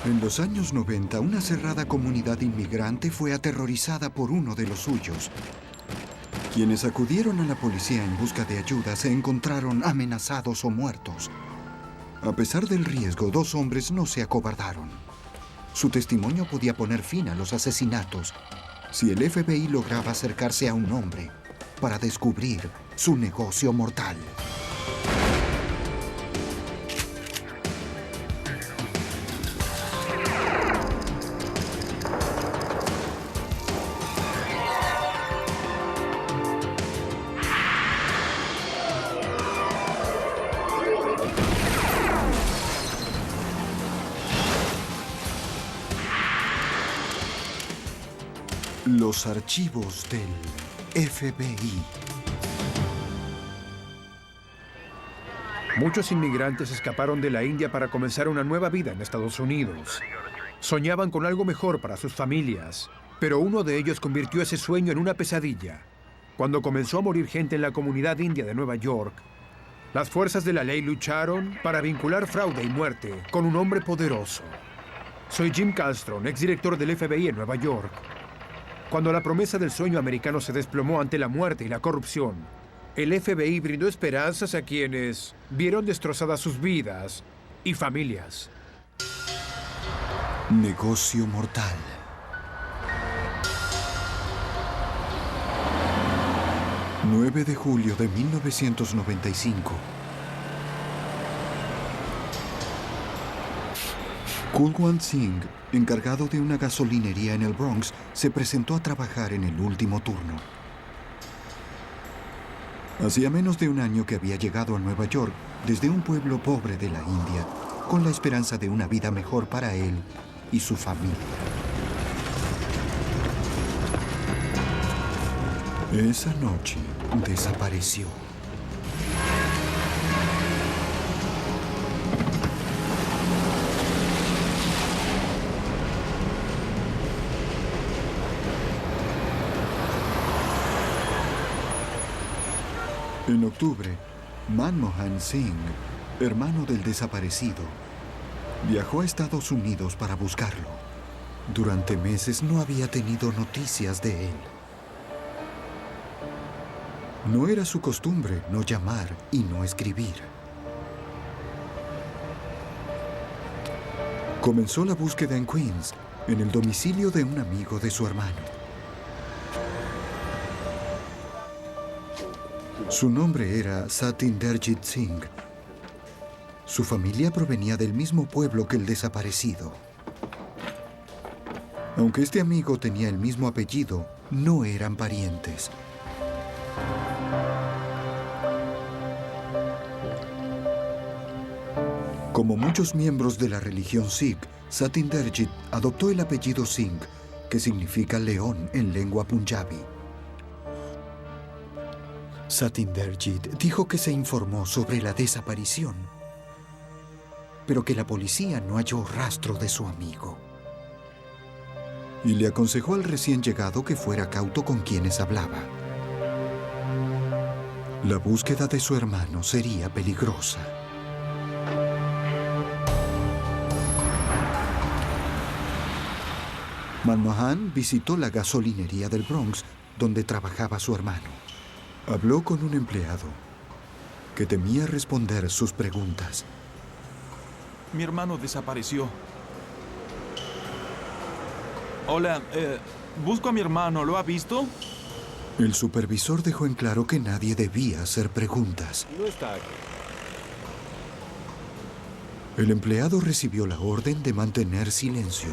En los años 90, una cerrada comunidad inmigrante fue aterrorizada por uno de los suyos. Quienes acudieron a la policía en busca de ayuda se encontraron amenazados o muertos. A pesar del riesgo, 2 hombres no se acobardaron. Su testimonio podía poner fin a los asesinatos si el FBI lograba acercarse a un hombre para descubrir su negocio mortal. Los archivos del FBI. Muchos inmigrantes escaparon de la India para comenzar una nueva vida en Estados Unidos. Soñaban con algo mejor para sus familias, pero uno de ellos convirtió ese sueño en una pesadilla. Cuando comenzó a morir gente en la comunidad india de Nueva York, las fuerzas de la ley lucharon para vincular fraude y muerte con un hombre poderoso. Soy Jim Kallstrom, exdirector del FBI en Nueva York. Cuando la promesa del sueño americano se desplomó ante la muerte y la corrupción, el FBI brindó esperanzas a quienes vieron destrozadas sus vidas y familias. Negocio mortal. ...9 de julio de 1995. Kulwant Singh, encargado de una gasolinería en el Bronx, se presentó a trabajar en el último turno. Hacía menos de un año que había llegado a Nueva York desde un pueblo pobre de la India, con la esperanza de una vida mejor para él y su familia. Esa noche desapareció. En octubre, Manmohan Singh, hermano del desaparecido, viajó a Estados Unidos para buscarlo. Durante meses no había tenido noticias de él. No era su costumbre no llamar y no escribir. Comenzó la búsqueda en Queens, en el domicilio de un amigo de su hermano. Su nombre era Satinderjit Singh. Su familia provenía del mismo pueblo que el desaparecido. Aunque este amigo tenía el mismo apellido, no eran parientes. Como muchos miembros de la religión Sikh, Satinderjit adoptó el apellido Singh, que significa león en lengua punjabi. Satinderjit dijo que se informó sobre la desaparición, pero que la policía no halló rastro de su amigo. Y le aconsejó al recién llegado que fuera cauto con quienes hablaba. La búsqueda de su hermano sería peligrosa. Manmohan visitó la gasolinería del Bronx, donde trabajaba su hermano. Habló con un empleado que temía responder sus preguntas. Mi hermano desapareció. Hola, busco a mi hermano. ¿Lo ha visto? El supervisor dejó en claro que nadie debía hacer preguntas. No está aquí. El empleado recibió la orden de mantener silencio.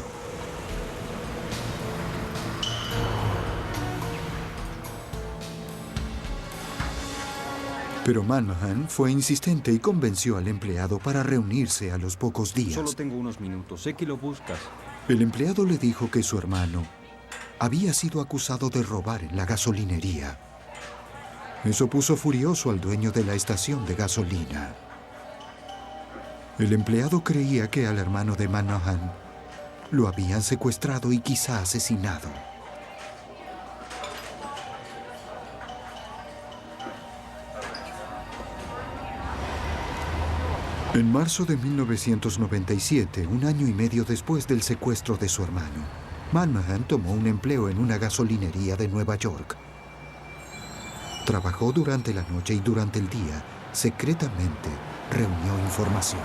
Pero Manmohan fue insistente y convenció al empleado para reunirse a los pocos días. Solo tengo unos minutos. Sé que lo buscas. El empleado le dijo que su hermano había sido acusado de robar en la gasolinería. Eso puso furioso al dueño de la estación de gasolina. El empleado creía que al hermano de Manmohan lo habían secuestrado y quizá asesinado. En marzo de 1997, un año y medio después del secuestro de su hermano, Manmahan tomó un empleo en una gasolinería de Nueva York. Trabajó durante la noche y durante el día, secretamente, reunió información.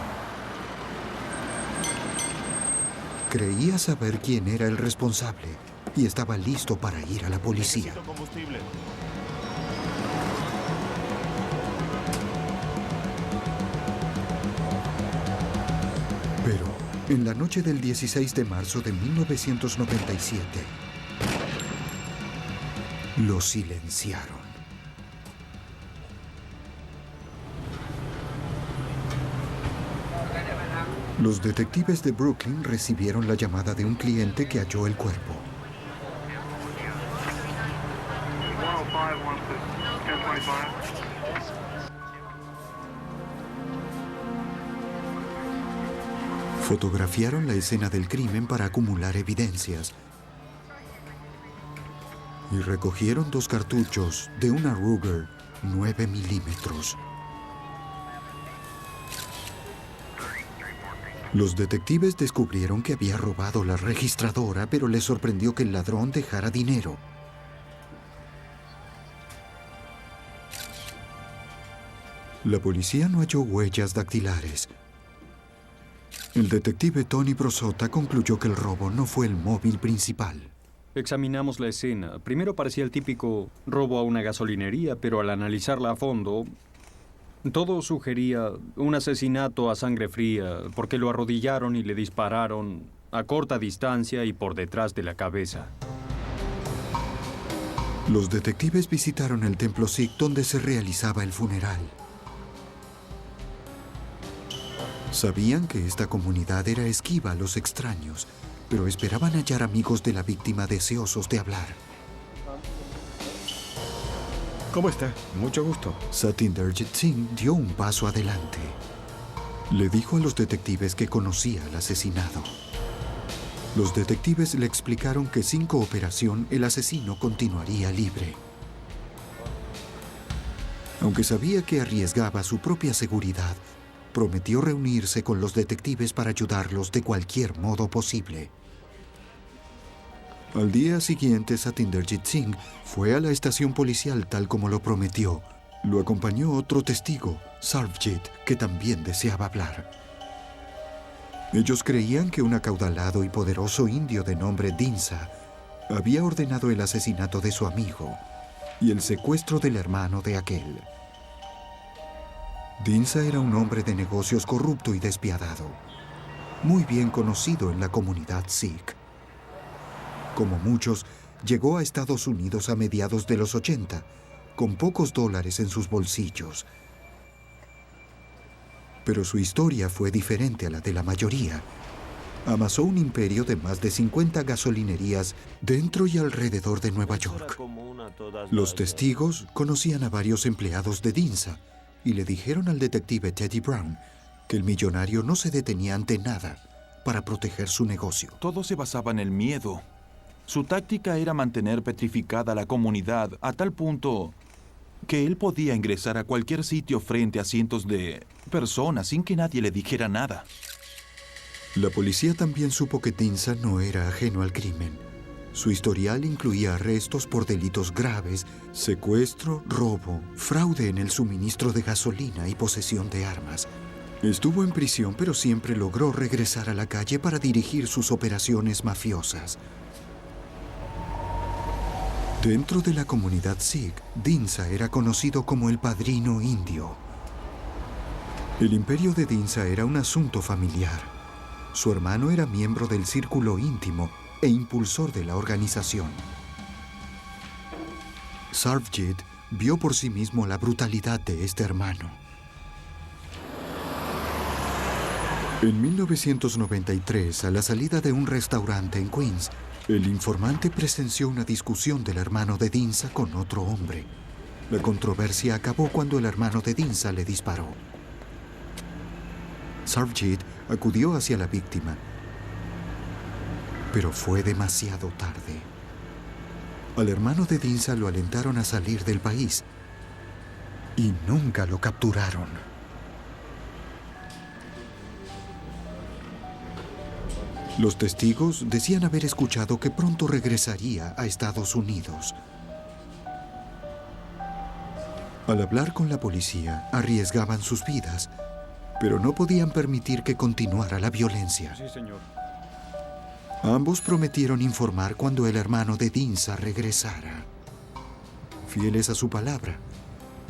Creía saber quién era el responsable y estaba listo para ir a la policía. Pero, en la noche del 16 de marzo de 1997, lo silenciaron. Los detectives de Brooklyn recibieron la llamada de un cliente que halló el cuerpo. Fotografiaron la escena del crimen para acumular evidencias y recogieron 2 cartuchos de una Ruger 9 milímetros. Los detectives descubrieron que había robado la registradora, pero les sorprendió que el ladrón dejara dinero. La policía no halló huellas dactilares. El detective Tony Brosota concluyó que el robo no fue el móvil principal. Examinamos la escena. Primero parecía el típico robo a una gasolinería, pero al analizarla a fondo, todo sugería un asesinato a sangre fría, porque lo arrodillaron y le dispararon a corta distancia y por detrás de la cabeza. Los detectives visitaron el templo Sikh donde se realizaba el funeral. Sabían que esta comunidad era esquiva a los extraños, pero esperaban hallar amigos de la víctima deseosos de hablar. ¿Cómo está? Mucho gusto. Satinderjit Singh dio un paso adelante. Le dijo a los detectives que conocía al asesinado. Los detectives le explicaron que sin cooperación el asesino continuaría libre. Aunque sabía que arriesgaba su propia seguridad, prometió reunirse con los detectives para ayudarlos de cualquier modo posible. Al día siguiente, Satinderjit Singh fue a la estación policial tal como lo prometió. Lo acompañó otro testigo, Sarvjit, que también deseaba hablar. Ellos creían que un acaudalado y poderoso indio de nombre Dinsa había ordenado el asesinato de su amigo y el secuestro del hermano de aquel. Dinsa era un hombre de negocios corrupto y despiadado, muy bien conocido en la comunidad Sikh. Como muchos, llegó a Estados Unidos a mediados de los 80, con pocos dólares en sus bolsillos. Pero su historia fue diferente a la de la mayoría. Amasó un imperio de más de 50 gasolinerías dentro y alrededor de Nueva York. Los testigos conocían a varios empleados de Dinsa y le dijeron al detective Teddy Brown que el millonario no se detenía ante nada para proteger su negocio. Todo se basaba en el miedo. Su táctica era mantener petrificada la comunidad a tal punto que él podía ingresar a cualquier sitio frente a cientos de personas sin que nadie le dijera nada. La policía también supo que Dinsa no era ajeno al crimen. Su historial incluía arrestos por delitos graves, secuestro, robo, fraude en el suministro de gasolina y posesión de armas. Estuvo en prisión, pero siempre logró regresar a la calle para dirigir sus operaciones mafiosas. Dentro de la comunidad Sikh, Dinsa era conocido como el padrino indio. El imperio de Dinsa era un asunto familiar. Su hermano era miembro del círculo íntimo e impulsor de la organización. Sarvjit vio por sí mismo la brutalidad de este hermano. En 1993, a la salida de un restaurante en Queens, el informante presenció una discusión del hermano de Dinsa con otro hombre. La controversia acabó cuando el hermano de Dinsa le disparó. Sarvjit acudió hacia la víctima, pero fue demasiado tarde. Al hermano de Dinsa lo alentaron a salir del país y nunca lo capturaron. Los testigos decían haber escuchado que pronto regresaría a Estados Unidos. Al hablar con la policía, arriesgaban sus vidas, pero no podían permitir que continuara la violencia. Sí, señor. Ambos prometieron informar cuando el hermano de Dinsa regresara. Fieles a su palabra,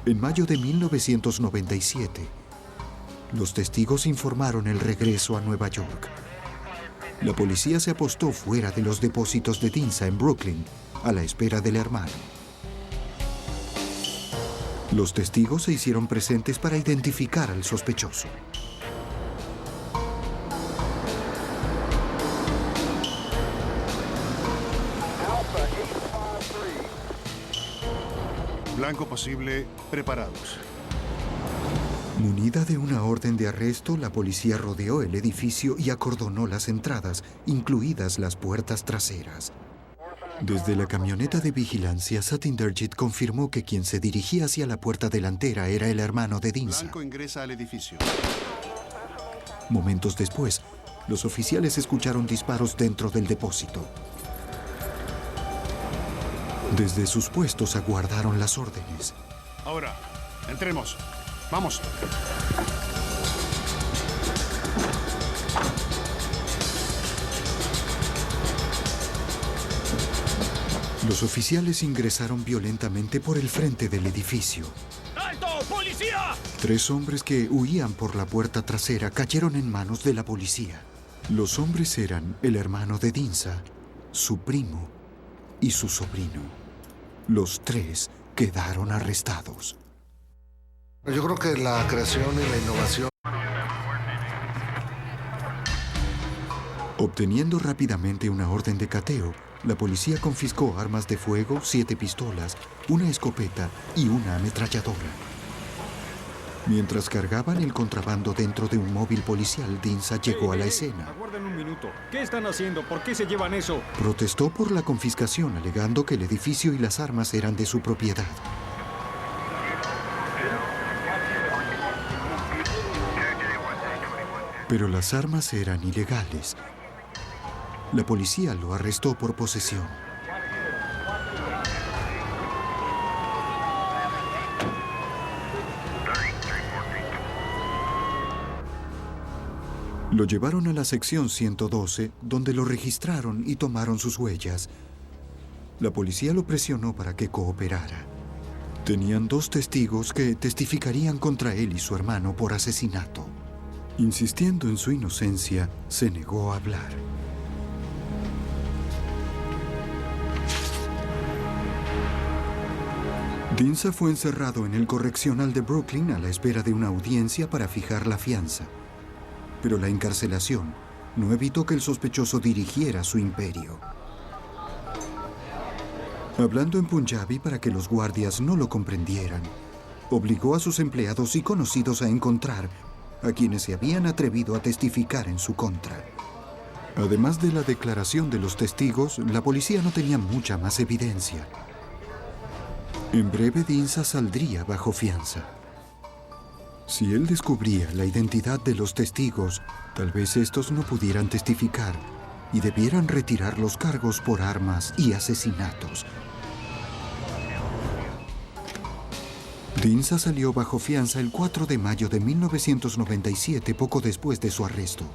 en mayo de 1997, los testigos informaron el regreso a Nueva York. La policía se apostó fuera de los depósitos de Dinsa en Brooklyn, a la espera del hermano. Los testigos se hicieron presentes para identificar al sospechoso. Blanco posible, preparados. Munida de una orden de arresto, la policía rodeó el edificio y acordonó las entradas, incluidas las puertas traseras. Desde la camioneta de vigilancia, Satinderjit confirmó que quien se dirigía hacia la puerta delantera era el hermano de Dinsa. Blanco ingresa al edificio. Momentos después, los oficiales escucharon disparos dentro del depósito. Desde sus puestos aguardaron las órdenes. Ahora, entremos. Vamos. Los oficiales ingresaron violentamente por el frente del edificio. ¡Alto, policía! 3 hombres que huían por la puerta trasera cayeron en manos de la policía. Los hombres eran el hermano de Dinsa, su primo y su sobrino. Los 3 quedaron arrestados. Yo creo que la creación y la innovación. Obteniendo rápidamente una orden de cateo, la policía confiscó armas de fuego, 7 pistolas, una escopeta y una ametralladora. Mientras cargaban el contrabando dentro de un móvil policial, Dinsa llegó a la escena. Aguarden un minuto. ¿Qué están haciendo? ¿Por qué se llevan eso? Protestó por la confiscación, alegando que el edificio y las armas eran de su propiedad. Pero las armas eran ilegales. La policía lo arrestó por posesión. Lo llevaron a la sección 112, donde lo registraron y tomaron sus huellas. La policía lo presionó para que cooperara. Tenían 2 testigos que testificarían contra él y su hermano por asesinato. Insistiendo en su inocencia, se negó a hablar. Dinsa fue encerrado en el correccional de Brooklyn a la espera de una audiencia para fijar la fianza. Pero la encarcelación no evitó que el sospechoso dirigiera su imperio. Hablando en Punjabi para que los guardias no lo comprendieran, obligó a sus empleados y conocidos a encontrar a quienes se habían atrevido a testificar en su contra. Además de la declaración de los testigos, la policía no tenía mucha más evidencia. En breve, Dinsa saldría bajo fianza. Si él descubría la identidad de los testigos, tal vez estos no pudieran testificar y debieran retirar los cargos por armas y asesinatos. Dinsa salió bajo fianza el 4 de mayo de 1997, poco después de su arresto.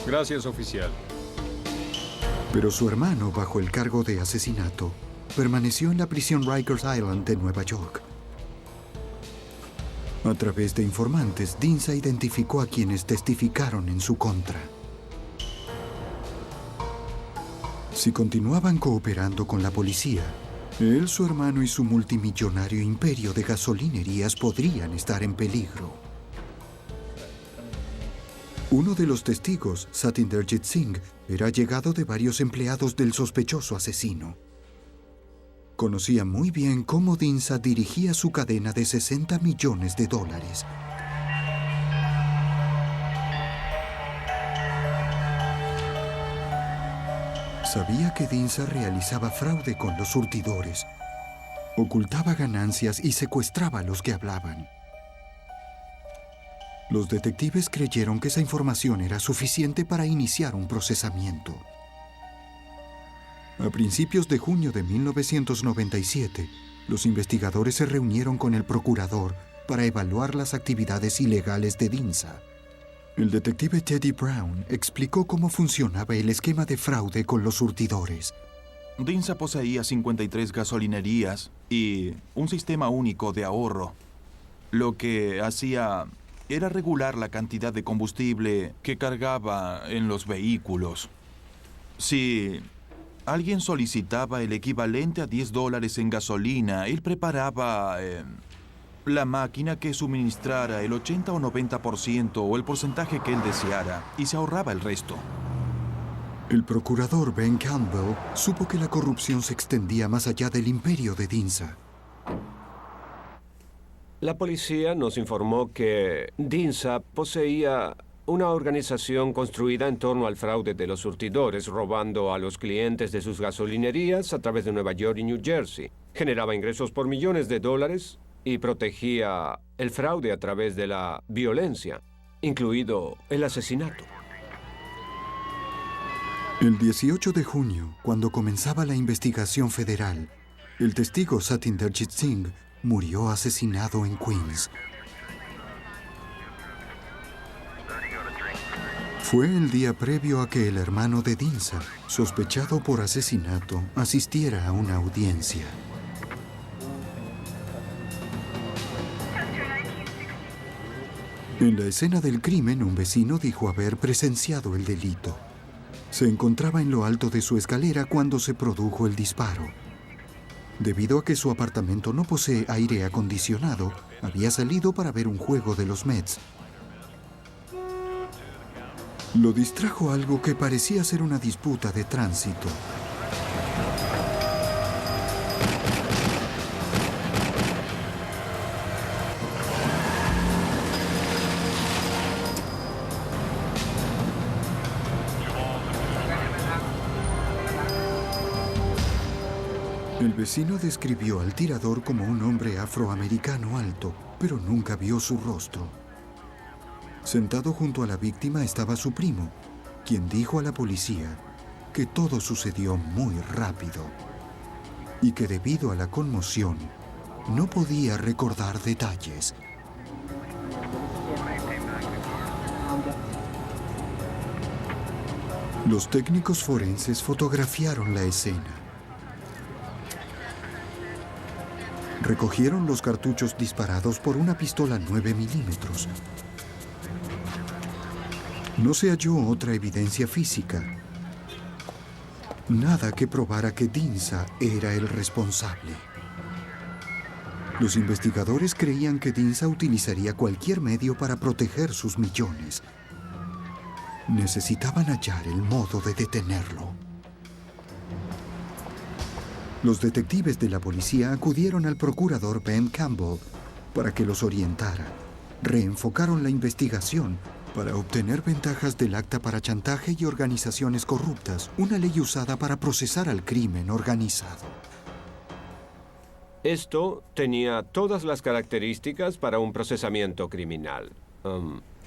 Gracias, oficial. Pero su hermano, bajo el cargo de asesinato, permaneció en la prisión Rikers Island de Nueva York. A través de informantes, Dinsa identificó a quienes testificaron en su contra. Si continuaban cooperando con la policía, él, su hermano y su multimillonario imperio de gasolinerías podrían estar en peligro. Uno de los testigos, Satinderjit Singh, era llegado de varios empleados del sospechoso asesino. Conocía muy bien cómo Dinsa dirigía su cadena de $60 millones. Sabía que Dinsa realizaba fraude con los surtidores, ocultaba ganancias y secuestraba a los que hablaban. Los detectives creyeron que esa información era suficiente para iniciar un procesamiento. A principios de junio de 1997, los investigadores se reunieron con el procurador para evaluar las actividades ilegales de DINSA. El detective Teddy Brown explicó cómo funcionaba el esquema de fraude con los surtidores. DINSA poseía 53 gasolinerías y un sistema único de ahorro. Lo que hacía era regular la cantidad de combustible que cargaba en los vehículos. Si alguien solicitaba el equivalente a $10 en gasolina, él preparaba la máquina que suministrara el 80 o 90% o el porcentaje que él deseara y se ahorraba el resto. El procurador Ben Campbell supo que la corrupción se extendía más allá del imperio de DINSA. La policía nos informó que DINSA poseía una organización construida en torno al fraude de los surtidores, robando a los clientes de sus gasolinerías a través de Nueva York y New Jersey. Generaba ingresos por millones de dólares y protegía el fraude a través de la violencia, incluido el asesinato. El 18 de junio, cuando comenzaba la investigación federal, el testigo Satinderjit Singh murió asesinado en Queens. Fue el día previo a que el hermano de DINSA, sospechado por asesinato, asistiera a una audiencia. En la escena del crimen, un vecino dijo haber presenciado el delito. Se encontraba en lo alto de su escalera cuando se produjo el disparo. Debido a que su apartamento no posee aire acondicionado, había salido para ver un juego de los Mets. Lo distrajo algo que parecía ser una disputa de tránsito. El vecino describió al tirador como un hombre afroamericano alto, pero nunca vio su rostro. Sentado junto a la víctima estaba su primo, quien dijo a la policía que todo sucedió muy rápido y que debido a la conmoción no podía recordar detalles. Los técnicos forenses fotografiaron la escena. Recogieron los cartuchos disparados por una pistola 9 milímetros. No se halló otra evidencia física. Nada que probara que DINSA era el responsable. Los investigadores creían que DINSA utilizaría cualquier medio para proteger sus millones. Necesitaban hallar el modo de detenerlo. Los detectives de la policía acudieron al procurador Ben Campbell para que los orientara. Reenfocaron la investigación para obtener ventajas del acta para chantaje y organizaciones corruptas, una ley usada para procesar al crimen organizado. Esto tenía todas las características para un procesamiento criminal.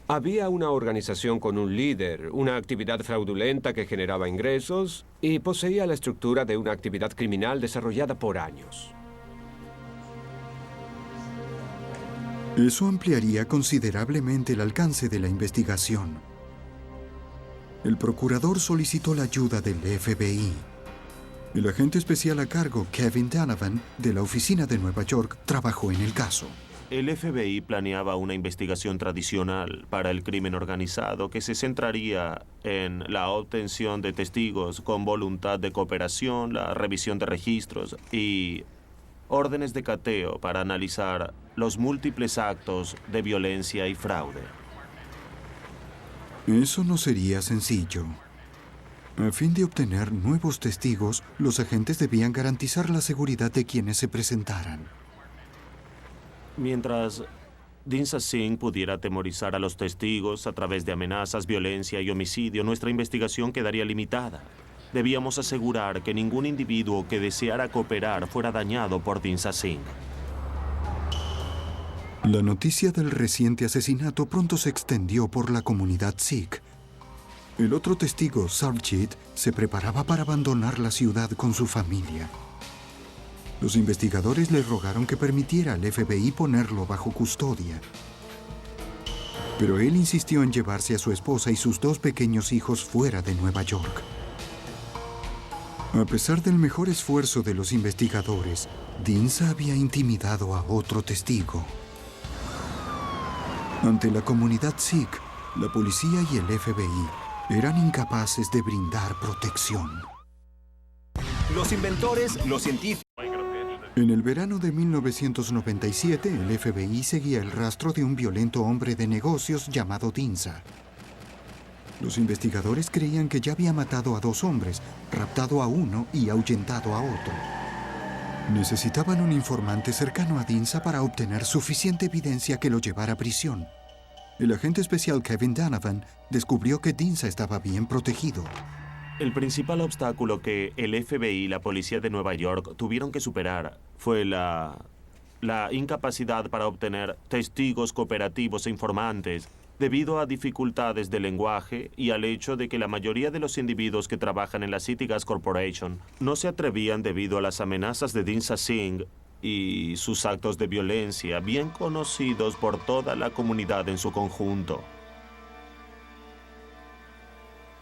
Había una organización con un líder, una actividad fraudulenta que generaba ingresos y poseía la estructura de una actividad criminal desarrollada por años. Eso ampliaría considerablemente el alcance de la investigación. El procurador solicitó la ayuda del FBI. El agente especial a cargo, Kevin Donovan, de la oficina de Nueva York, trabajó en el caso. El FBI planeaba una investigación tradicional para el crimen organizado que se centraría en la obtención de testigos con voluntad de cooperación, la revisión de registros y órdenes de cateo para analizar los múltiples actos de violencia y fraude. Eso no sería sencillo. A fin de obtener nuevos testigos, los agentes debían garantizar la seguridad de quienes se presentaran. Mientras DINSA Singh pudiera atemorizar a los testigos a través de amenazas, violencia y homicidio, nuestra investigación quedaría limitada. Debíamos asegurar que ningún individuo que deseara cooperar fuera dañado por DINSA Singh. La noticia del reciente asesinato pronto se extendió por la comunidad Sikh. El otro testigo, Sarvjit, se preparaba para abandonar la ciudad con su familia. Los investigadores le rogaron que permitiera al FBI ponerlo bajo custodia. Pero él insistió en llevarse a su esposa y sus 2 pequeños hijos fuera de Nueva York. A pesar del mejor esfuerzo de los investigadores, Dinsa había intimidado a otro testigo. Ante la comunidad Sikh, la policía y el FBI eran incapaces de brindar protección. Los inventores, los científicos. En el verano de 1997, el FBI seguía el rastro de un violento hombre de negocios llamado Dinsa. Los investigadores creían que ya había matado a 2 hombres, raptado a uno y ahuyentado a otro. Necesitaban un informante cercano a Dinsa para obtener suficiente evidencia que lo llevara a prisión. El agente especial Kevin Donovan descubrió que Dinsa estaba bien protegido. El principal obstáculo que el FBI y la policía de Nueva York tuvieron que superar fue la incapacidad para obtener testigos cooperativos e informantes debido a dificultades de lenguaje y al hecho de que la mayoría de los individuos que trabajan en la City Gas Corporation no se atrevían debido a las amenazas de Dinsa Singh y sus actos de violencia bien conocidos por toda la comunidad en su conjunto.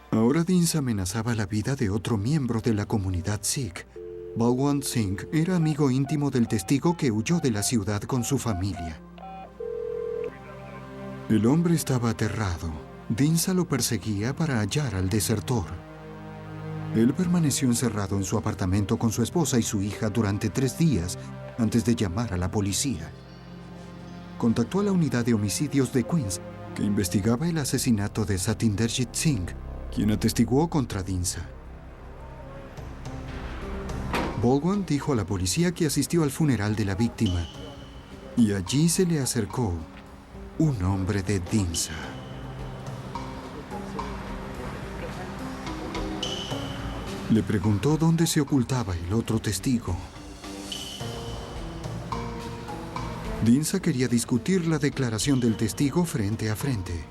Ahora Dinsa amenazaba la vida de otro miembro de la comunidad Sikh. Balwant Singh era amigo íntimo del testigo que huyó de la ciudad con su familia. El hombre estaba aterrado. Dinsa lo perseguía para hallar al desertor. Él permaneció encerrado en su apartamento con su esposa y su hija durante 3 días antes de llamar a la policía. Contactó a la unidad de homicidios de Queens, que investigaba el asesinato de Satinderjit Singh, quien atestiguó contra Dinsa. Balwant dijo a la policía que asistió al funeral de la víctima y allí se le acercó un hombre de Dinsa. Le preguntó dónde se ocultaba el otro testigo. Dinsa quería discutir la declaración del testigo frente a frente.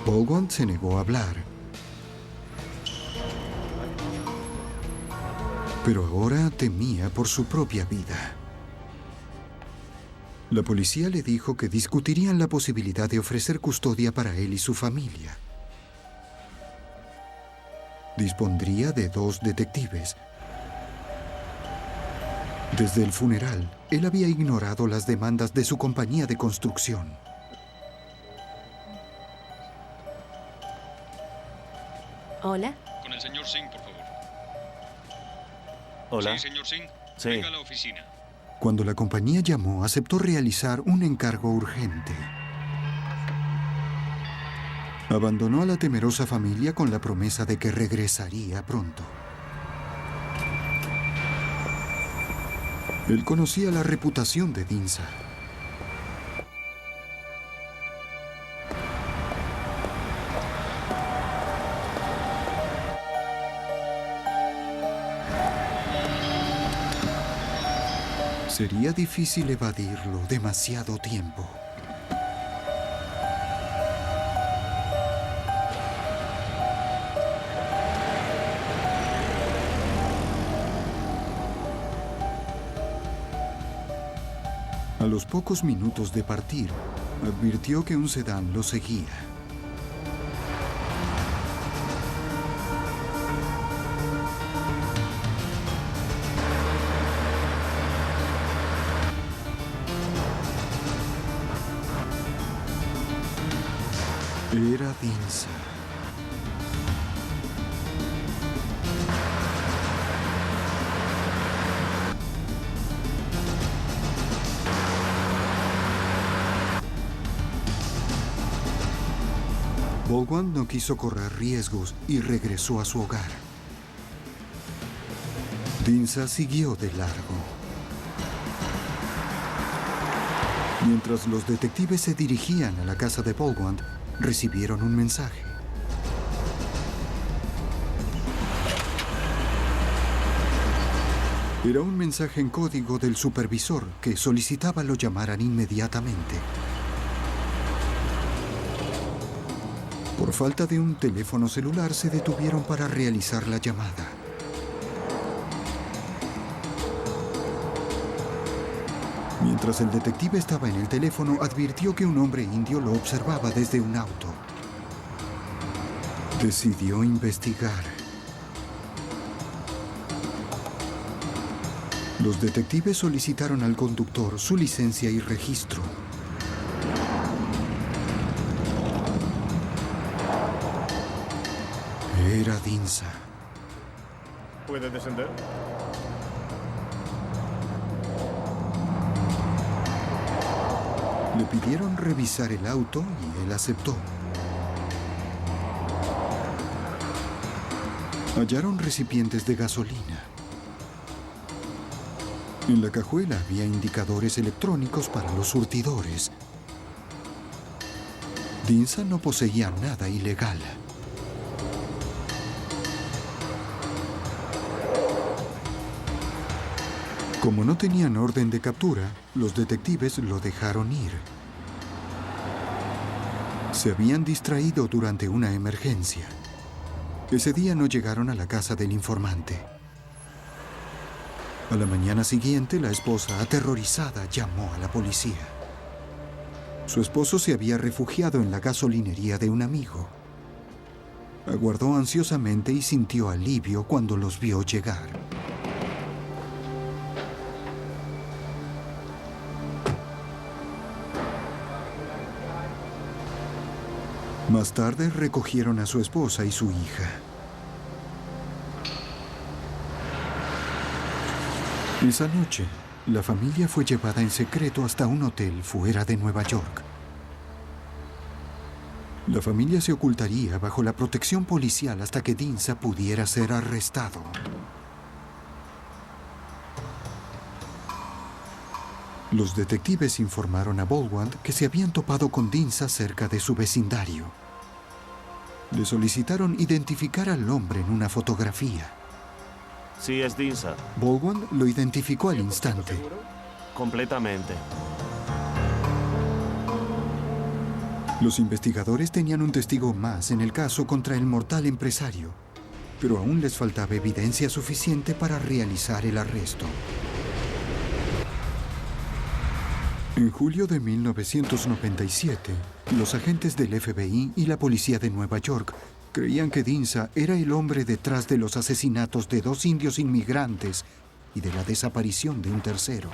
Balwant se negó a hablar. Pero ahora temía por su propia vida. La policía le dijo que discutirían la posibilidad de ofrecer custodia para él y su familia. Dispondría de 2 detectives. Desde el funeral, él había ignorado las demandas de su compañía de construcción. Hola. Con el señor Singh, por favor. Hola. Sí, señor Singh. Sí. Venga a la oficina. Cuando la compañía llamó, aceptó realizar un encargo urgente. Abandonó a la temerosa familia con la promesa de que regresaría pronto. Él conocía la reputación de Dinsa. Sería difícil evadirlo demasiado tiempo. A los pocos minutos de partir, advirtió que un sedán lo seguía. Era Dinsa. Balwant no quiso correr riesgos y regresó a su hogar. Dinsa siguió de largo. Mientras los detectives se dirigían a la casa de Balwant, recibieron un mensaje. Era un mensaje en código del supervisor que solicitaba lo llamaran inmediatamente. Por falta de un teléfono celular, se detuvieron para realizar la llamada. Mientras el detective estaba en el teléfono, advirtió que un hombre indio lo observaba desde un auto. Decidió investigar. Los detectives solicitaron al conductor su licencia y registro. Era Dinsa. ¿Puede descender? Le pidieron revisar el auto y él aceptó. Hallaron recipientes de gasolina. En la cajuela había indicadores electrónicos para los surtidores. Dinsa no poseía nada ilegal. Como no tenían orden de captura, los detectives lo dejaron ir. Se habían distraído durante una emergencia. Ese día no llegaron a la casa del informante. A la mañana siguiente, la esposa, aterrorizada, llamó a la policía. Su esposo se había refugiado en la gasolinería de un amigo. Aguardó ansiosamente y sintió alivio cuando los vio llegar. Más tarde recogieron a su esposa y su hija. Esa noche, la familia fue llevada en secreto hasta un hotel fuera de Nueva York. La familia se ocultaría bajo la protección policial hasta que Dinsa pudiera ser arrestado. Los detectives informaron a Baldwin que se habían topado con Dinsa cerca de su vecindario. Le solicitaron identificar al hombre en una fotografía. Sí, es Dinsa. Baldwin lo identificó al instante. Completamente. Los investigadores tenían un testigo más en el caso contra el mortal empresario, pero aún les faltaba evidencia suficiente para realizar el arresto. En julio de 1997, los agentes del FBI y la policía de Nueva York creían que Dinsa era el hombre detrás de los asesinatos de 2 indios inmigrantes y de la desaparición de un tercero.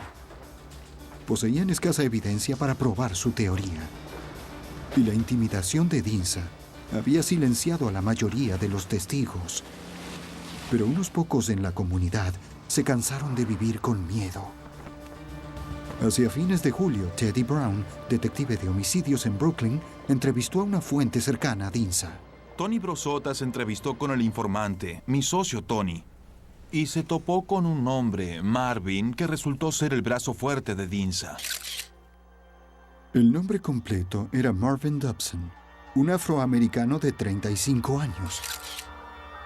Poseían escasa evidencia para probar su teoría. Y la intimidación de Dinsa había silenciado a la mayoría de los testigos. Pero unos pocos en la comunidad se cansaron de vivir con miedo. Hacia fines de julio, Teddy Brown, detective de homicidios en Brooklyn, entrevistó a una fuente cercana a Dinsa. Tony Brosota se entrevistó con el informante, mi socio Tony, y se topó con un hombre, Marvin, que resultó ser el brazo fuerte de Dinsa. El nombre completo era Marvin Dobson, un afroamericano de 35 años.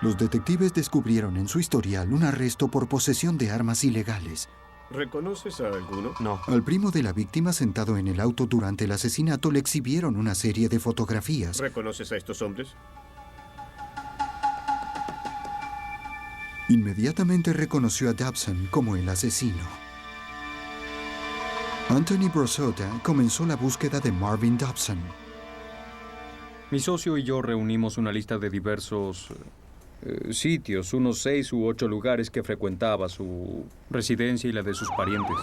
Los detectives descubrieron en su historial un arresto por posesión de armas ilegales. ¿Reconoces a alguno? No. Al primo de la víctima sentado en el auto durante el asesinato le exhibieron una serie de fotografías. ¿Reconoces a estos hombres? Inmediatamente reconoció a Dobson como el asesino. Anthony Brosota comenzó la búsqueda de Marvin Dobson. Mi socio y yo reunimos una lista de diversos sitios, unos 6 u 8 lugares que frecuentaba, su residencia y la de sus parientes.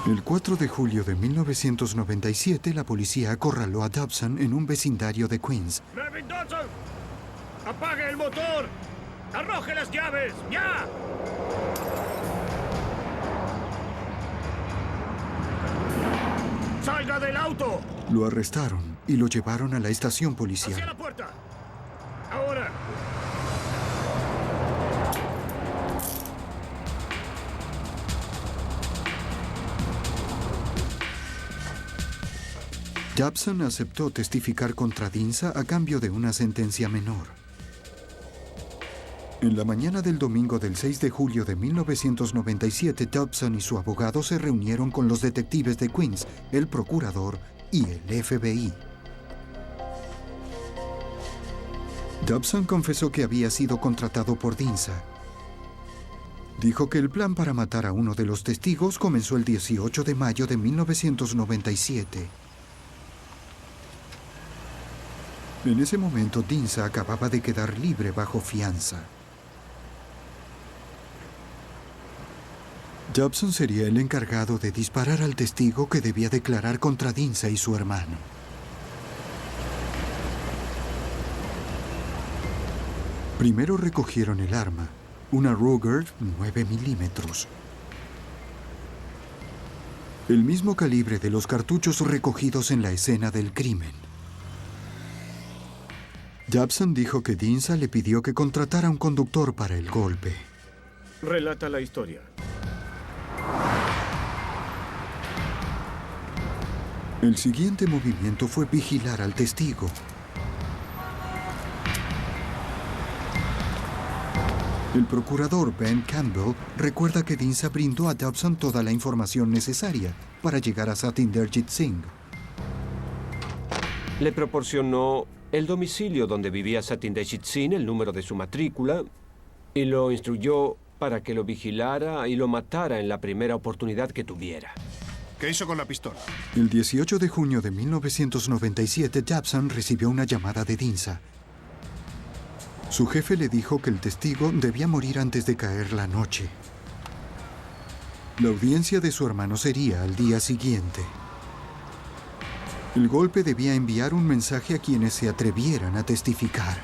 El 4 de julio de 1997, la policía acorraló a Dobson en un vecindario de Queens. ¡Marvin Dobson! ¡Apague el motor! ¡Arroje las llaves! ¡Ya! ¡Salga del auto! Lo arrestaron y lo llevaron a la estación policial. ¡Hacia la puerta! ¡Ahora! Dobson aceptó testificar contra Dinsa a cambio de una sentencia menor. En la mañana del domingo del 6 de julio de 1997, Dobson y su abogado se reunieron con los detectives de Queens, el procurador y el FBI. Dobson confesó que había sido contratado por Dinsa. Dijo que el plan para matar a uno de los testigos comenzó el 18 de mayo de 1997. En ese momento, Dinsa acababa de quedar libre bajo fianza. Dobson sería el encargado de disparar al testigo que debía declarar contra Dinsa y su hermano. Primero recogieron el arma, una Ruger 9 milímetros. El mismo calibre de los cartuchos recogidos en la escena del crimen. Dobson dijo que Dinsa le pidió que contratara un conductor para el golpe. Relata la historia. El siguiente movimiento fue vigilar al testigo. El procurador Ben Campbell recuerda que Dinsa brindó a Dobson toda la información necesaria para llegar a Satinderjit Singh. Le proporcionó el domicilio donde vivía Satinderjit Singh, el número de su matrícula, y lo instruyó para que lo vigilara y lo matara en la primera oportunidad que tuviera. ¿Qué hizo con la pistola? El 18 de junio de 1997, Dobson recibió una llamada de Dinsa. Su jefe le dijo que el testigo debía morir antes de caer la noche. La audiencia de su hermano sería al día siguiente. El golpe debía enviar un mensaje a quienes se atrevieran a testificar.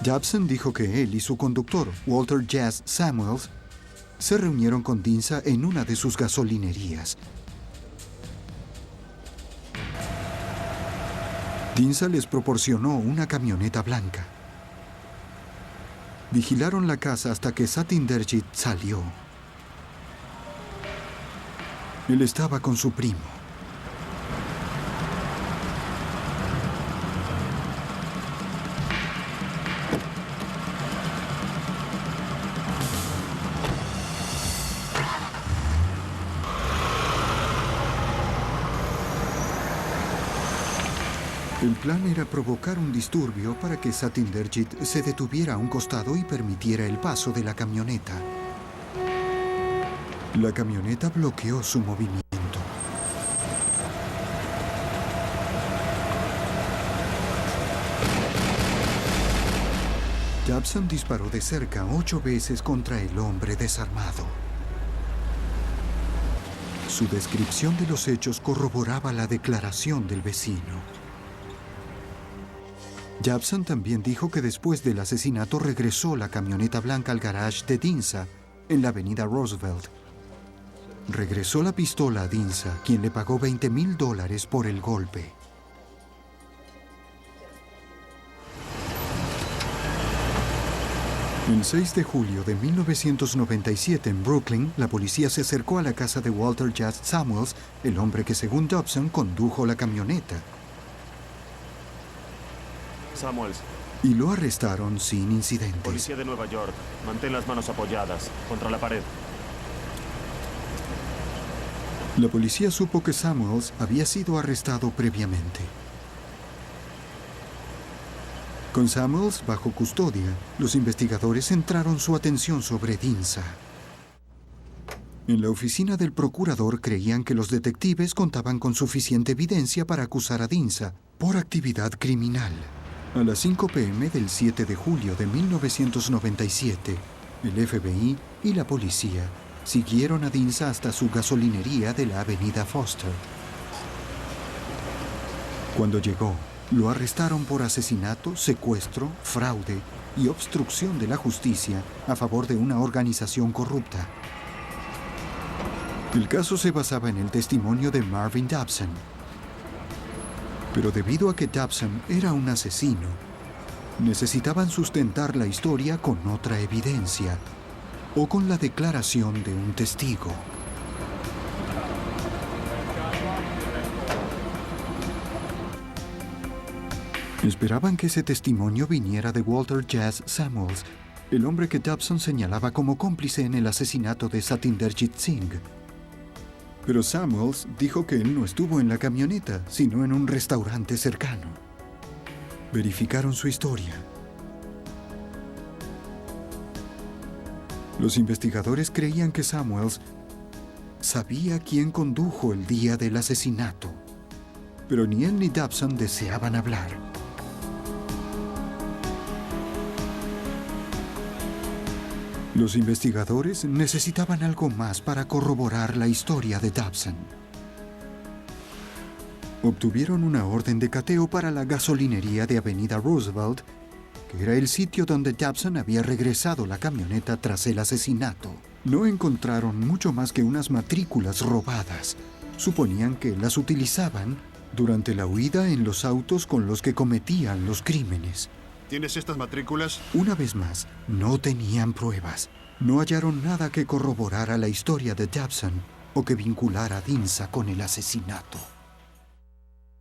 Dobson dijo que él y su conductor, Walter Jazz Samuels, se reunieron con Dinsa en una de sus gasolinerías. Dinsa les proporcionó una camioneta blanca. Vigilaron la casa hasta que Satinderjit salió. Él estaba con su primo. El plan era provocar un disturbio para que Satinderjit se detuviera a un costado y permitiera el paso de la camioneta. La camioneta bloqueó su movimiento. Dobson disparó de cerca 8 veces contra el hombre desarmado. Su descripción de los hechos corroboraba la declaración del vecino. Dobson también dijo que después del asesinato regresó la camioneta blanca al garage de Dinsa en la avenida Roosevelt. Regresó la pistola a Dinsa, quien le pagó $20,000 por el golpe. El 6 de julio de 1997 en Brooklyn, la policía se acercó a la casa de Walter Jazz Samuels, el hombre que según Dobson condujo la camioneta. Samuels. Y lo arrestaron sin incidentes. Policía de Nueva York. Mantén las manos apoyadas contra la pared. La policía supo que Samuels había sido arrestado previamente. Con Samuels bajo custodia, los investigadores centraron su atención sobre Dinsa. En la oficina del procurador creían que los detectives contaban con suficiente evidencia para acusar a Dinsa por actividad criminal. A las 5 p.m. del 7 de julio de 1997, el FBI y la policía siguieron a Dinsa hasta su gasolinería de la avenida Foster. Cuando llegó, lo arrestaron por asesinato, secuestro, fraude y obstrucción de la justicia a favor de una organización corrupta. El caso se basaba en el testimonio de Marvin Dobson. Pero debido a que Dobson era un asesino, necesitaban sustentar la historia con otra evidencia o con la declaración de un testigo. Esperaban que ese testimonio viniera de Walter Jazz Samuels, el hombre que Dobson señalaba como cómplice en el asesinato de Satinderjit Singh. Pero Samuels dijo que él no estuvo en la camioneta, sino en un restaurante cercano. Verificaron su historia. Los investigadores creían que Samuels sabía quién condujo el día del asesinato, pero ni él ni Dobson deseaban hablar. Los investigadores necesitaban algo más para corroborar la historia de Dobson. Obtuvieron una orden de cateo para la gasolinería de Avenida Roosevelt, que era el sitio donde Dobson había regresado la camioneta tras el asesinato. No encontraron mucho más que unas matrículas robadas. Suponían que las utilizaban durante la huida en los autos con los que cometían los crímenes. ¿Tienes estas matrículas? Una vez más, no tenían pruebas. No hallaron nada que corroborara la historia de Dobson o que vinculara a Dinsa con el asesinato.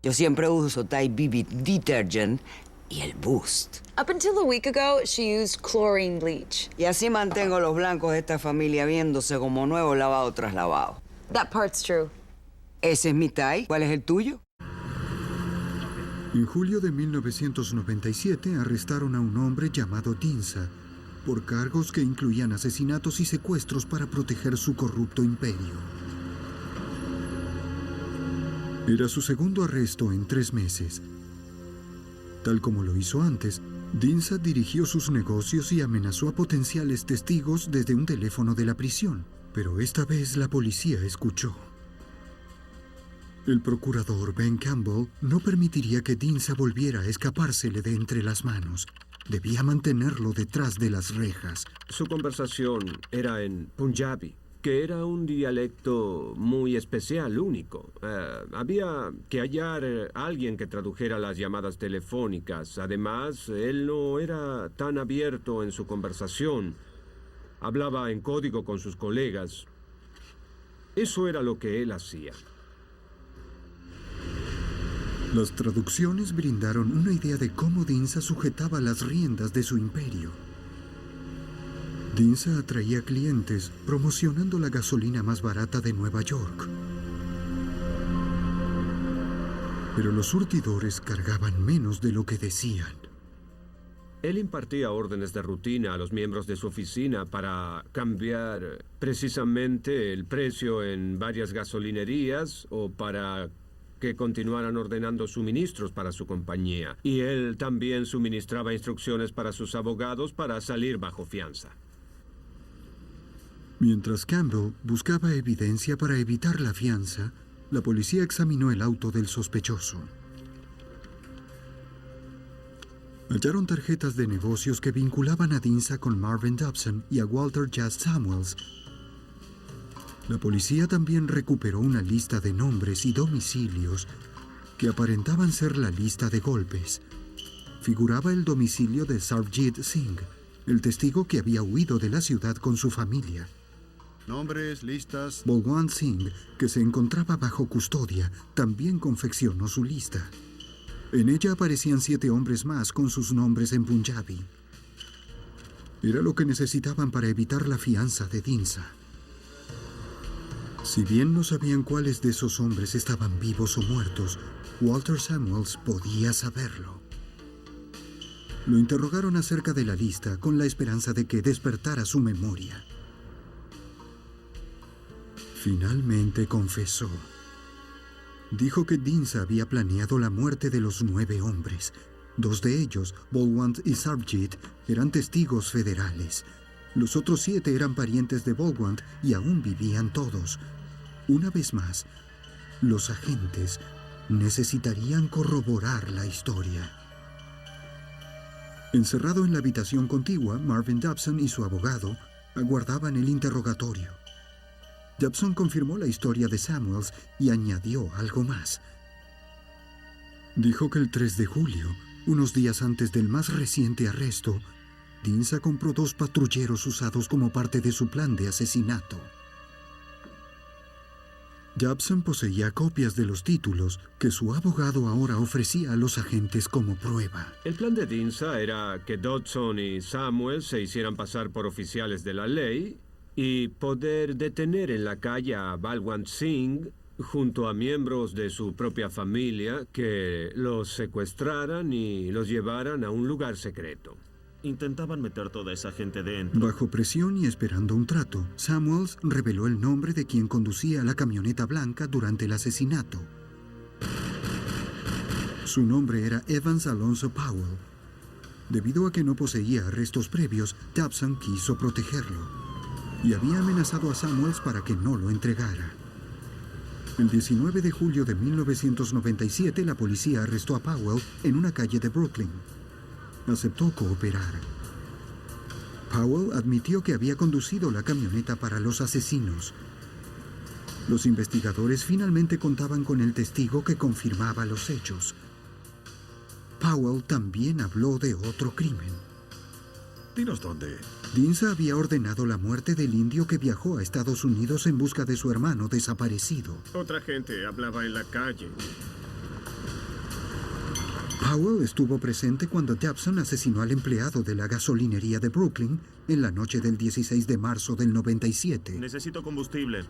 Yo siempre uso Tide BB Detergent y el Boost. Up until a week ago, she used chlorine bleach. Y así mantengo los blancos de esta familia viéndose como nuevo lavado tras lavado. That part's true. Ese es mi Tide. ¿Cuál es el tuyo? En julio de 1997 arrestaron a un hombre llamado Dinsa por cargos que incluían asesinatos y secuestros para proteger su corrupto imperio. Era su segundo arresto en 3 meses. Tal como lo hizo antes, Dinsa dirigió sus negocios y amenazó a potenciales testigos desde un teléfono de la prisión, pero esta vez la policía escuchó. El procurador Ben Campbell no permitiría que Dinsa volviera a escapársele de entre las manos. Debía mantenerlo detrás de las rejas. Su conversación era en Punjabi, que era un dialecto muy especial, único. Había que hallar a alguien que tradujera las llamadas telefónicas. Además, él no era tan abierto en su conversación. Hablaba en código con sus colegas. Eso era lo que él hacía. Las traducciones brindaron una idea de cómo Dinsa sujetaba las riendas de su imperio. Dinsa atraía clientes promocionando la gasolina más barata de Nueva York. Pero los surtidores cargaban menos de lo que decían. Él impartía órdenes de rutina a los miembros de su oficina para cambiar precisamente el precio en varias gasolinerías o para que continuaran ordenando suministros para su compañía. Y él también suministraba instrucciones para sus abogados para salir bajo fianza. Mientras Campbell buscaba evidencia para evitar la fianza, la policía examinó el auto del sospechoso. Hallaron tarjetas de negocios que vinculaban a Dinsa con Marvin Dobson y a Walter Jazz Samuels. La policía también recuperó una lista de nombres y domicilios que aparentaban ser la lista de golpes. Figuraba el domicilio de Sarvjit Singh, el testigo que había huido de la ciudad con su familia. Nombres, listas. Balwant Singh, que se encontraba bajo custodia, también confeccionó su lista. En ella aparecían 7 hombres más con sus nombres en Punjabi. Era lo que necesitaban para evitar la fianza de Dinsa. Si bien no sabían cuáles de esos hombres estaban vivos o muertos, Walter Samuels podía saberlo. Lo interrogaron acerca de la lista con la esperanza de que despertara su memoria. Finalmente confesó. Dijo que Dinsa había planeado la muerte de los 9 hombres. 2 de ellos, Balwant y Sarvjit, eran testigos federales. Los otros 7 eran parientes de Balwant y aún vivían todos. Una vez más, los agentes necesitarían corroborar la historia. Encerrado en la habitación contigua, Marvin Dobson y su abogado aguardaban el interrogatorio. Dobson confirmó la historia de Samuels y añadió algo más. Dijo que el 3 de julio, unos días antes del más reciente arresto, Dinsa compró 2 patrulleros usados como parte de su plan de asesinato. Dobson poseía copias de los títulos que su abogado ahora ofrecía a los agentes como prueba. El plan de Dinsa era que Dodson y Samuel se hicieran pasar por oficiales de la ley y poder detener en la calle a Balwant Singh junto a miembros de su propia familia que los secuestraran y los llevaran a un lugar secreto. Intentaban meter toda esa gente dentro. Bajo presión y esperando un trato, Samuels reveló el nombre de quien conducía la camioneta blanca durante el asesinato. Su nombre era Evans Alonso Powell. Debido a que no poseía arrestos previos, Dobson quiso protegerlo y había amenazado a Samuels para que no lo entregara. El 19 de julio de 1997, la policía arrestó a Powell en una calle de Brooklyn. Aceptó cooperar. Powell admitió que había conducido la camioneta para los asesinos. Los investigadores finalmente contaban con el testigo que confirmaba los hechos. Powell también habló de otro crimen. Dinos dónde. Dinsa había ordenado la muerte del indio que viajó a Estados Unidos en busca de su hermano desaparecido. Otra gente hablaba en la calle. Powell estuvo presente cuando Dobson asesinó al empleado de la gasolinería de Brooklyn en la noche del 16 de marzo del 97. Necesito combustible.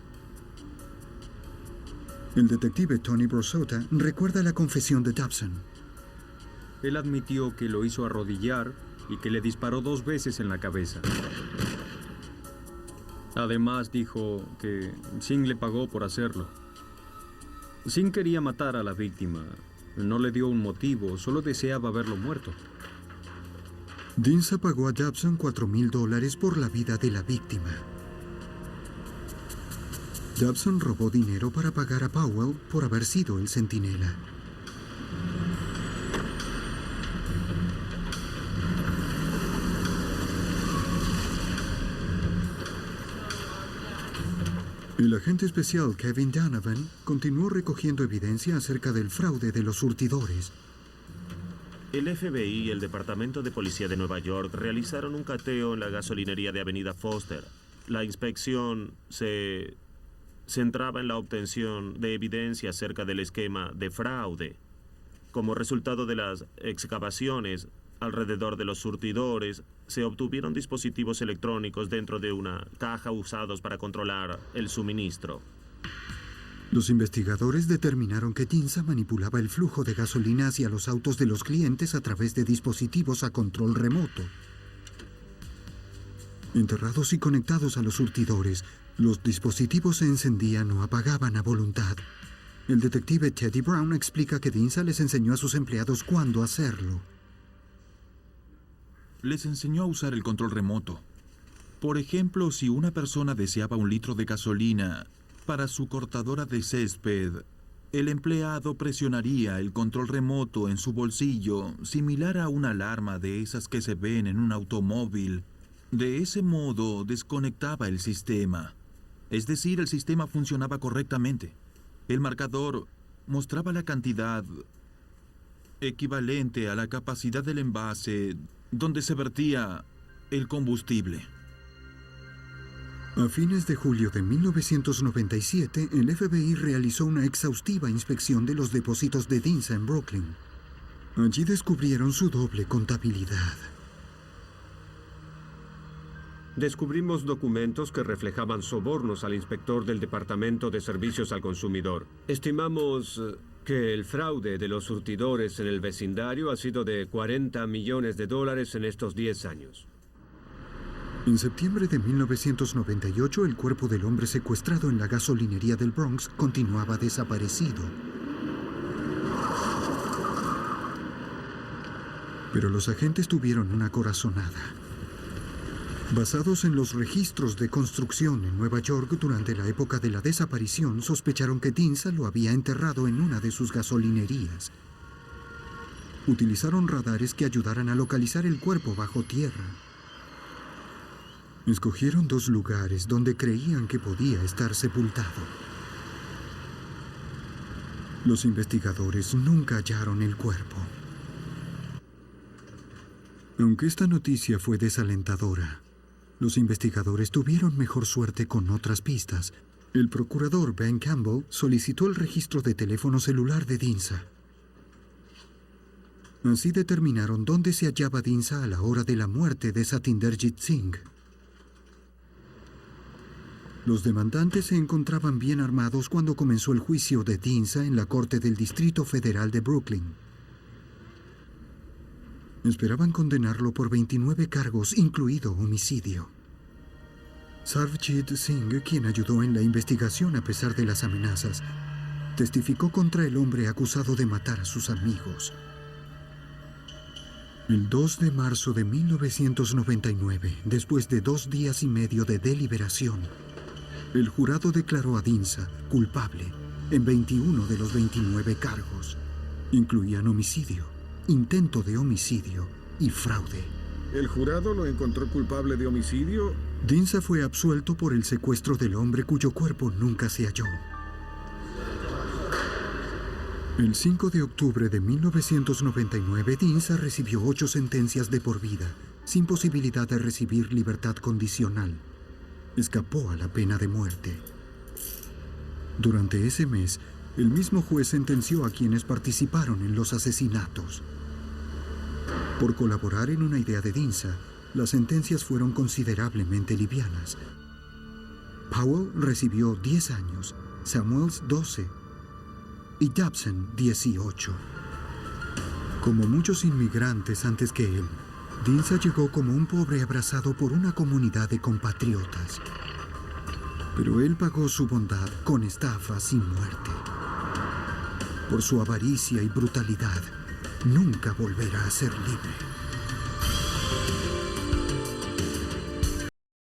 El detective Tony Brosota recuerda la confesión de Dobson. Él admitió que lo hizo arrodillar y que le disparó 2 veces en la cabeza. Además dijo que Singh le pagó por hacerlo. Singh quería matar a la víctima. No le dio un motivo, solo deseaba verlo muerto. Dinsa pagó a Dobson $4,000 por la vida de la víctima. Dobson robó dinero para pagar a Powell por haber sido el centinela. El agente especial Kevin Donovan continuó recogiendo evidencia acerca del fraude de los surtidores. El FBI y el Departamento de Policía de Nueva York realizaron un cateo en la gasolinería de Avenida Foster. La inspección se centraba en la obtención de evidencia acerca del esquema de fraude. Como resultado de las excavaciones alrededor de los surtidores, se obtuvieron dispositivos electrónicos dentro de una caja usados para controlar el suministro. Los investigadores determinaron que Dinsa manipulaba el flujo de gasolina hacia los autos de los clientes a través de dispositivos a control remoto. Enterrados y conectados a los surtidores, los dispositivos se encendían o apagaban a voluntad. El detective Teddy Brown explica que Dinsa les enseñó a sus empleados cuándo hacerlo. Les enseñó a usar el control remoto. Por ejemplo, si una persona deseaba 1 litro de gasolina para su cortadora de césped, el empleado presionaría el control remoto en su bolsillo, similar a una alarma de esas que se ven en un automóvil. De ese modo, desconectaba el sistema. Es decir, el sistema funcionaba correctamente. El marcador mostraba la cantidad equivalente a la capacidad del envase donde se vertía el combustible. A fines de julio de 1997, el FBI realizó una exhaustiva inspección de los depósitos de Dinsa en Brooklyn. Allí descubrieron su doble contabilidad. Descubrimos documentos que reflejaban sobornos al inspector del Departamento de Servicios al Consumidor. Estimamos que el fraude de los surtidores en el vecindario ha sido de $40 millones en estos 10 años. En septiembre de 1998, el cuerpo del hombre secuestrado en la gasolinería del Bronx continuaba desaparecido. Pero los agentes tuvieron una corazonada. Basados en los registros de construcción en Nueva York durante la época de la desaparición, sospecharon que Dinsa lo había enterrado en una de sus gasolinerías. Utilizaron radares que ayudaran a localizar el cuerpo bajo tierra. Escogieron 2 lugares donde creían que podía estar sepultado. Los investigadores nunca hallaron el cuerpo. Aunque esta noticia fue desalentadora, los investigadores tuvieron mejor suerte con otras pistas El procurador Ben Campbell solicitó el registro de teléfono celular de Dinsa. Así determinaron dónde se hallaba Dinsa a la hora de la muerte de Satinderjit Singh. Los demandantes se encontraban bien armados cuando comenzó el juicio de Dinsa en la Corte del Distrito Federal de Brooklyn. Esperaban condenarlo por 29 cargos, incluido homicidio. Sarvjit Singh, quien ayudó en la investigación a pesar de las amenazas, testificó contra el hombre acusado de matar a sus amigos. El 2 de marzo de 1999, después de 2 días y medio de deliberación, el jurado declaró a Dinsa culpable en 21 de los 29 cargos. Incluían homicidio, intento de homicidio y fraude. ¿El jurado lo encontró culpable de homicidio? Dinsa fue absuelto por el secuestro del hombre cuyo cuerpo nunca se halló. El 5 de octubre de 1999, Dinsa recibió 8 sentencias de por vida, sin posibilidad de recibir libertad condicional. Escapó a la pena de muerte. Durante ese mes, el mismo juez sentenció a quienes participaron en los asesinatos. Por colaborar en una idea de Dinsa, las sentencias fueron considerablemente livianas. Powell recibió 10 años, Samuels 12 y Dobson 18. Como muchos inmigrantes antes que él, Dinsa llegó como un pobre abrazado por una comunidad de compatriotas. Pero él pagó su bondad con estafas y muerte. Por su avaricia y brutalidad, nunca volverá a ser libre.